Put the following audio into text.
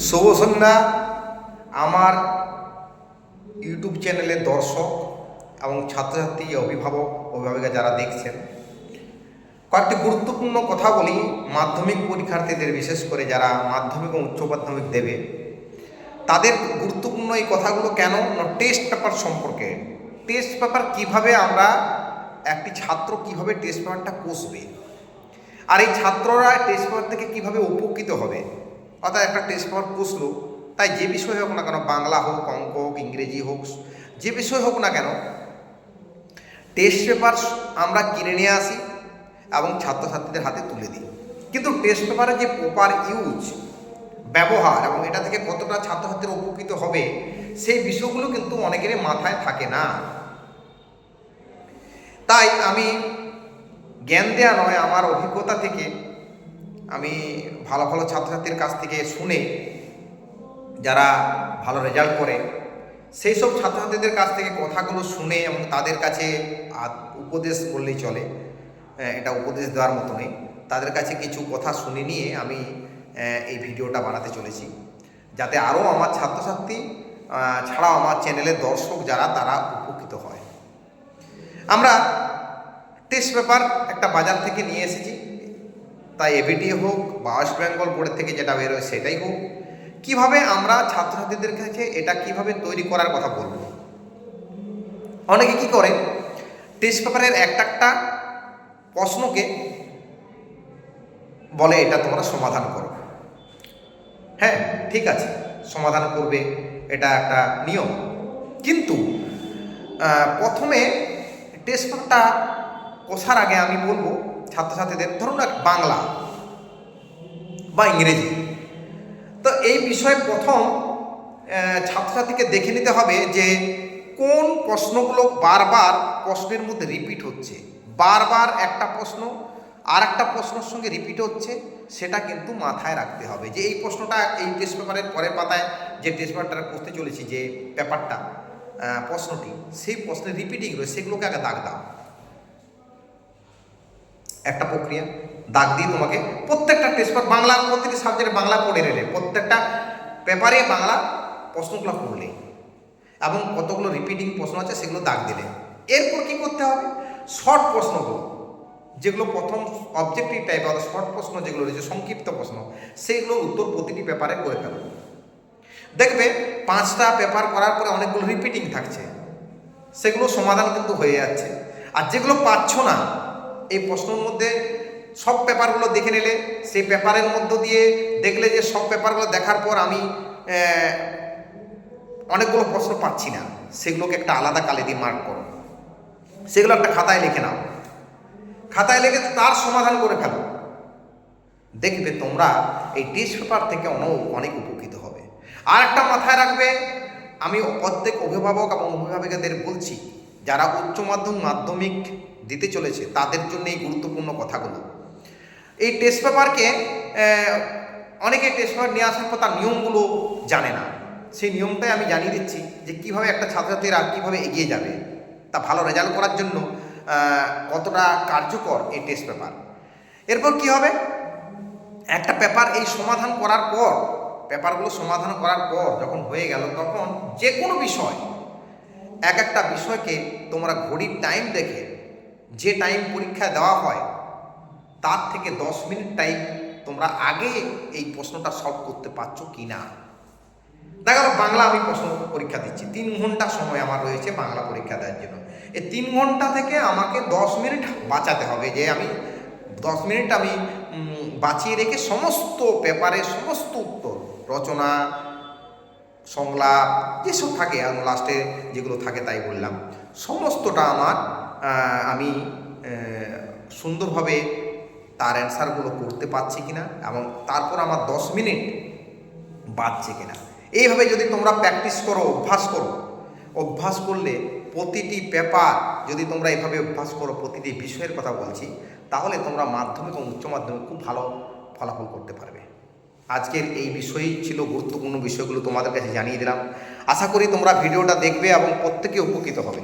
শুভ সন্ধ্যা আমার ইউটিউব চ্যানেলের দর্শক এবং ছাত্রছাত্রী অভিভাবিকা যারা দেখছেন। কয়েকটি গুরুত্বপূর্ণ কথা বলি মাধ্যমিক পরীক্ষার্থীদের, বিশেষ করে যারা মাধ্যমিক ও উচ্চ মাধ্যমিক দেবে তাদের গুরুত্বপূর্ণ এই কথাগুলো কেন না, টেস্ট পেপার সম্পর্কে। টেস্ট পেপার কিভাবে আমরা একটি ছাত্র কিভাবে টেস্ট পেপারটা কষবে, আর এই ছাত্ররা টেস্ট পেপার থেকে কীভাবে উপকৃত হবে। অর্থাৎ একটা টেস্ট পেপার কষলো, তাই যে বিষয় হোক না কেন, বাংলা হোক, অঙ্ক হোক, ইংরেজি হোক, যে বিষয় হোক না কেন, টেস্ট পেপার আমরা কিনে নিয়ে আসি এবং ছাত্রছাত্রীদের হাতে তুলে দিই। কিন্তু টেস্ট পেপারে যে প্রপার ইউজ, ব্যবহার এবং এটা থেকে কতটা ছাত্রছাত্রীরা উপকৃত হবে, সেই বিষয়গুলো কিন্তু অনেকেরই মাথায় থাকে না। তাই আমি জ্ঞান দেওয়া নয়, আমার অভিজ্ঞতা থেকে আমি ভালো ভালো ছাত্রছাত্রীর কাছ থেকে শুনে, যারা ভালো রেজাল্ট করে সেই সব ছাত্রছাত্রীদের কাছ থেকে কথাগুলো শুনে এবং তাদের কাছে উপদেশ বললেই চলে, এটা উপদেশ দেওয়ার মতো নেই, তাদের কাছে কিছু কথা শুনে নিয়ে আমি এই ভিডিওটা বানাতে চলেছি, যাতে আরও আমার ছাত্রছাত্রী ছাড়াও আমার চ্যানেলের দর্শক যারা তারা উপকৃত হয়। আমরা টেস্ট পেপার একটা বাজার থেকে নিয়ে এসেছি, তাই এবিটি হোক বা ওয়েস্ট বেঙ্গল বোর্ডের থেকে যেটা বেরোয় সেটাই হোক, কিভাবে আমরা ছাত্রছাত্রীদের কাছে এটা কিভাবে তৈরি করার কথা বলবো। অনেকে কি করে, টেস্ট পেপারের একটা প্রশ্নকে বলে এটা তোমরা সমাধান করো। হ্যাঁ, ঠিক আছে, সমাধান করবে, এটা একটা নিয়ম। কিন্তু প্রথমে টেস্ট পেপারটা কষার আগে আমি বলবো ছাত্রছাত্রীদের, ধরুন বাংলা বা ইংরেজি, তো এই বিষয়ে প্রথম ছাত্রছাত্রীকে দেখে নিতে হবে যে কোন প্রশ্নগুলো বারবার প্রশ্নের মধ্যে রিপিট হচ্ছে, বারবার একটা প্রশ্ন আর একটা প্রশ্নের সঙ্গে রিপিট হচ্ছে, সেটা কিন্তু মাথায় রাখতে হবে যে এই প্রশ্নটা এই টেস্ট পেপারের পরের পাতায় যে টেস্ট পেপারটা করতে চলেছি, যে পেপারটা প্রশ্নটি, সেই প্রশ্নের রিপিটিং রয়েছে, সেগুলোকে আগে দাগ দাও। একটা প্রক্রিয়া, দাগ দিয়ে তোমাকে প্রত্যেকটা টেস্ট পেপার, বাংলা প্রতিটি সাবজেক্টে বাংলা পড়ে নিলে, প্রত্যেকটা পেপারে বাংলা প্রশ্নগুলো পড়লে এবং কতগুলো রিপিটিং প্রশ্ন আছে সেগুলো দাগ দিলে। এরপর কি করতে হবে, শর্ট প্রশ্নগুলো যেগুলো প্রথম অবজেক্টিভ টাইপ অর্থাৎ শর্ট প্রশ্ন যেগুলো রয়েছে, সংক্ষিপ্ত প্রশ্ন, সেইগুলো উত্তর প্রতিটি পেপারে করে ফেলো। দেখবে 5টা পেপার করার পরে অনেকগুলো রিপিটিং থাকছে, সেগুলো সমাধান কিন্তু হয়ে যাচ্ছে। আর যেগুলো পাচ্ছ না, এই প্রশ্নের মধ্যে সব পেপারগুলো দেখে নিলে, সেই পেপারের মধ্য দিয়ে দেখলে যে সব পেপারগুলো দেখার পর আমি অনেকগুলো প্রশ্ন পাচ্ছি না, সেগুলোকে একটা আলাদা কালি দিয়ে মার্ক করো, সেগুলো একটা খাতায় লিখে নাও, খাতায় লিখে তার সমাধান করে ফেলো। দেখবে তোমরা এই টেস্ট পেপার থেকে অনেক উপকৃত হবে। আর একটা মাথায় রাখবে, আমি প্রত্যেক অভিভাবক এবং অভিভাবিকাদের বলছি, যারা উচ্চ মাধ্যমিক দিতে চলেছে তাদের জন্য এই গুরুত্বপূর্ণ কথাগুলো। এই টেস্ট পেপারকে অনেকে টেস্ট পেপার নিয়ে আসার পর তার নিয়মগুলো জানে না, সেই নিয়মটাই আমি জানিয়ে দিচ্ছি যে কীভাবে একটা ছাত্রছাত্রীরা কীভাবে এগিয়ে যাবে, তা ভালো রেজাল্ট করার জন্য কতটা কার্যকর এই টেস্ট পেপার। এরপর কি হবে, একটা পেপার এই সমাধান করার পর, পেপারগুলো সমাধান করার পর যখন হয়ে গেল, তখন যে কোনো বিষয়, একটা বিষয়কে তোমরা ঘড়ির টাইম দেখে, যে টাইম পরীক্ষা দেওয়া হয় তার থেকে 10 মিনিট টাইম তোমরা আগে এই প্রশ্নটা সলভ করতে পারছো কি না। দেখা গেল বাংলা আমি প্রশ্ন পরীক্ষা দিচ্ছি, 3 ঘন্টা সময় আমার রয়েছে বাংলা পরীক্ষা দেওয়ার জন্য। এই 3 ঘন্টা থেকে আমাকে 10 মিনিট বাঁচাতে হবে, যে আমি 10 মিনিট আমি বাঁচিয়ে রেখে সমস্ত পেপারের সমস্ত উত্তর, রচনা, সংলাপ যেসব থাকে, এবং লাস্টে যেগুলো থাকে তাই বললাম, সমস্তটা আমি সুন্দরভাবে তার অ্যান্সারগুলো করতে পারছি কিনা, এবং তারপর আমার 10 মিনিট বাঁচছে কিনা। এইভাবে যদি তোমরা প্র্যাকটিস করো, অভ্যাস করলে প্রতিটি পেপার যদি তোমরা এইভাবে অভ্যাস করো, প্রতিটি বিষয়ের কথা বলছি, তাহলে তোমরা মাধ্যমিক ও উচ্চ মাধ্যমিক খুব ভালো ফলাফল করতে পারবে। আজকের এই বিষয়ই ছিল গুরুত্বপূর্ণ বিষয়গুলো তোমাদের কাছে জানিয়ে দিলাম। আশা করি তোমরা ভিডিওটা দেখবে এবং প্রত্যেকে উপকৃত হবে।